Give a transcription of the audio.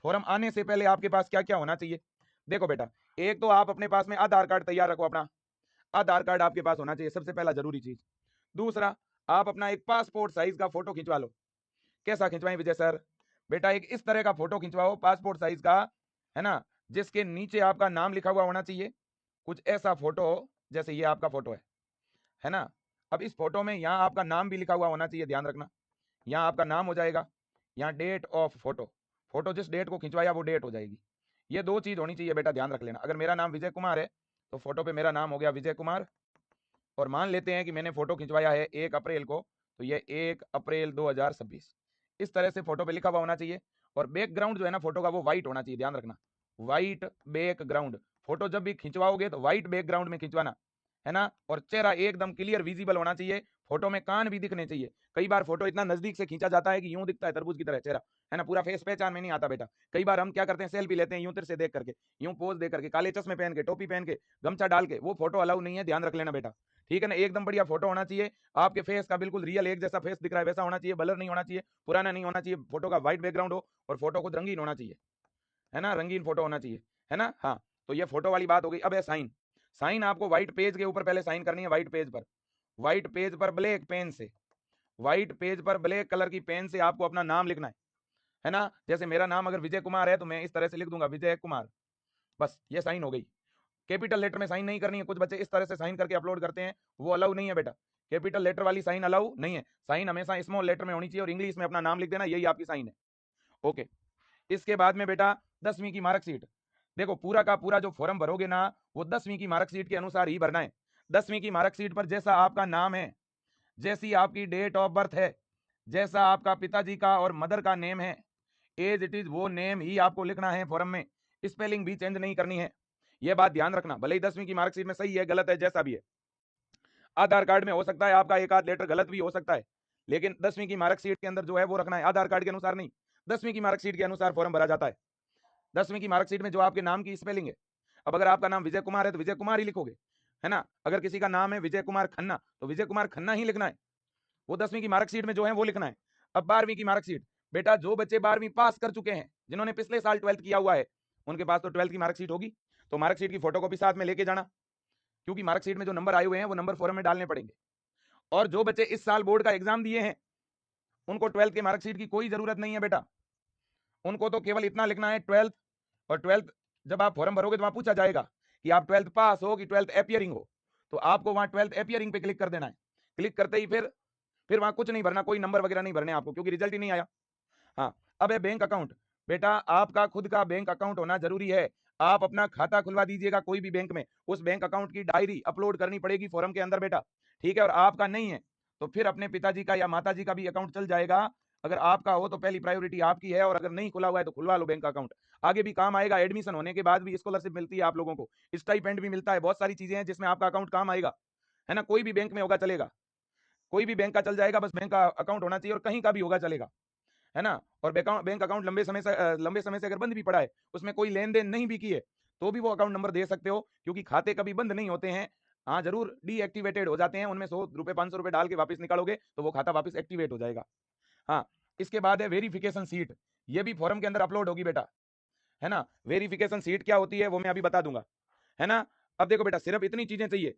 Form आने से पहले आपके पास क्या क्या होना चाहिए? देखो बेटा, एक तो आप अपने पास में आधार कार्ड तैयार रखो, अपना आधार कार्ड आपके पास होना चाहिए, सबसे पहला जरूरी चीज। दूसरा, आप अपना एक पासपोर्ट साइज का फोटो खिंचवा लो। कैसा खिंचवाएं विजय सर? बेटा एक इस तरह का फोटो खिंचवाओ पासपोर्ट साइज का, है ना, जिसके नीचे आपका नाम लिखा हुआ होना चाहिए, कुछ ऐसा फोटो जैसे ये आपका फोटो है ना। अब इस फोटो में यहाँ आपका नाम भी लिखा हुआ होना चाहिए, ध्यान रखना। यहाँ आपका नाम हो जाएगा, यहाँ डेट ऑफ फोटो, फोटो जिस डेट को खिंचवाया वो डेट हो जाएगी। ये दो चीज होनी चाहिए बेटा, ध्यान रख लेना। अगर मेरा नाम विजय कुमार है तो फोटो पे मेरा नाम हो गया विजय कुमार, और मान लेते हैं कि मैंने फोटो खिंचवाया है 1 अप्रैल को, तो ये 1 अप्रैल 2026 इस तरह से फोटो पे लिखा हुआ होना चाहिए। और बैकग्राउंड जो है ना फोटो का वो व्हाइट होना चाहिए, ध्यान रखना, व्हाइट बैकग्राउंड। फोटो जब भी खिंचवाओगे तो व्हाइट बैकग्राउंड में खिंचवाना, है ना। और चेहरा एकदम क्लियर विजिबल होना चाहिए, फोटो में कान भी दिखने चाहिए। कई बार फोटो इतना नजदीक से खींचा जाता है कि यूं दिखता है तरबूज की तरह चेहरा, है ना, पूरा फेस पहचान में नहीं आता बेटा। कई बार हम क्या करते हैं, सेल्फी लेते हैं यूं तिर से देख करके, यूं पोज दे करके, काले चश्मे पहन के, टोपी पहन के, गमछा डाल के, वो फोटो अलाउ नहीं है, ध्यान रख लेना बेटा। ठीक है ना, एकदम बढ़िया फोटो होना चाहिए, आपके फेस का बिल्कुल रियल एक जैसा फेस दिख रहा है वैसा होना चाहिए, ब्लर नहीं होना चाहिए, पुराना नहीं होना चाहिए, फोटो का व्हाइट बैकग्राउंड हो, और फोटो खुद रंगीन होना चाहिए, है ना, रंगीन फोटो होना चाहिए, है ना। हाँ, तो ये फोटो वाली बात हो गई। अब है साइन। साइन आपको व्हाइट पेज के ऊपर पहले साइन करनी है, व्हाइट पेज पर, व्हाइट पेज पर ब्लैक पेन से, व्हाइट पेज पर ब्लैक कलर की पेन से आपको अपना नाम लिखना है ना। जैसे मेरा नाम अगर विजय कुमार है तो मैं इस तरह से लिख दूंगा, विजय कुमार, बस ये साइन हो गई। कैपिटल लेटर में साइन नहीं करनी है, कुछ बच्चे इस तरह से साइन करके अपलोड करते हैं, वो अलाउ नहीं है बेटा, कैपिटल लेटर वाली साइन अलाउ नहीं है, साइन हमेशा स्मॉल लेटर में होनी चाहिए, और इंग्लिश में अपना नाम लिख देना, यही आपकी साइन है। ओके, इसके बाद में बेटा 10वीं की मार्कशीट। देखो पूरा का पूरा जो फॉर्म भरोगे ना वो 10वीं की मार्कशीट के अनुसार ही भरना है। 10वीं की मार्कशीट पर जैसा आपका नाम है, जैसी आपकी डेट ऑफ बर्थ है, जैसा आपका पिताजी का और मदर का नेम है, एज इट इज वो नेम ही आपको लिखना है फॉर्म में, स्पेलिंग भी चेंज नहीं करनी है। यह बात ध्यान रखना, भले ही 10वीं की मार्कशीट में सही है गलत है जैसा भी है। आधार कार्ड में हो सकता है आपका एक आध लेटर गलत भी हो सकता है, लेकिन 10वीं की मार्कशीट के अंदर जो है वो रखना है, आधार कार्ड के अनुसार नहीं, 10वीं की मार्कशीट के अनुसार फॉर्म भरा जाता है। 10वीं की मार्कशीट में जो आपके नाम की स्पेलिंग है, अब अगर आपका नाम विजय कुमार है तो विजय कुमार ही लिखोगे, है ना। अगर किसी का नाम है विजय कुमार खन्ना तो विजय कुमार खन्ना ही लिखना है, वो 10वीं की मार्कशीट में जो है वो लिखना है। अब 12वीं की मार्कशीट, बेटा जो बच्चे 12वीं पास कर चुके हैं, जिन्होंने पिछले साल 12th किया हुआ है, उनके पास तो 12th की मार्कशीट होगी, तो मार्कशीट की फोटोकॉपी साथ में लेके जाना, क्योंकि मार्कशीट में जो नंबर आए हुए हैं वो नंबर फॉर्म में डालने पड़ेंगे। और जो बच्चे इस साल बोर्ड का एग्जाम दिए हैं उनको 12th की मार्कशीट की कोई जरूरत नहीं है बेटा, उनको तो केवल इतना लिखना है 12th। और 12th जब आप फॉर्म भरोगे तो वहां पूछा जाएगा कि आप 12th पास हो कि 12th अपियरिंग हो, तो आपको वहां 12th अपियरिंग पे क्लिक कर देना है। क्लिक करते ही फिर वहां कुछ नहीं भरना, कोई नंबर वगैरह नहीं भरने आपको, क्योंकि रिजल्ट ही नहीं आया। हाँ, अब है बैंक अकाउंट। बेटा आपका खुद का बैंक अकाउंट होना जरूरी है, आप अपना खाता खुलवा दीजिएगा कोई भी बैंक में, उस बैंक अकाउंट की डायरी अपलोड करनी पड़ेगी फॉर्म के अंदर बेटा, ठीक है। और आपका नहीं है तो फिर अपने पिताजी का या माताजी का भी अकाउंट चल जाएगा, अगर आपका हो तो पहली प्रायोरिटी आपकी है, और अगर नहीं खुला हुआ है तो खुलवा लो बैंक अकाउंट, आगे भी काम आएगा। एडमिशन होने के बाद भी स्कॉलरशिप मिलती है आप लोगों को, स्टाइपेंड भी मिलता है, बहुत सारी चीजें हैं जिसमें आपका अकाउंट काम आएगा, है ना। कोई भी बैंक में होगा चलेगा, कोई भी बैंक का चल जाएगा, बस बैंक का अकाउंट होना चाहिए, और कहीं का भी होगा चलेगा, है ना। और बैंक अकाउंट लंबे समय से अगर बंद भी पड़ा है, उसमें कोई लेन देन नहीं भी की है, तो भी वो अकाउंट नंबर दे सकते हो, क्योंकि खाते कभी बंद नहीं होते हैं। हाँ जरूर डीएक्टिवेटेड हो जाते हैं, उनमें 100 रुपए 500 रुपए डाल के वापस निकालोगे तो वो खाता वापस एक्टिवेट हो जाएगा। हाँ, इसके बाद है वेरिफिकेशन सीट, ये भी फॉर्म के अंदर अपलोड होगी बेटा, है ना। वेरिफिकेशन सीट क्या होती है वो मैं अभी बता दूंगा, है ना। अब देखो बेटा सिर्फ इतनी चीजें चाहिए,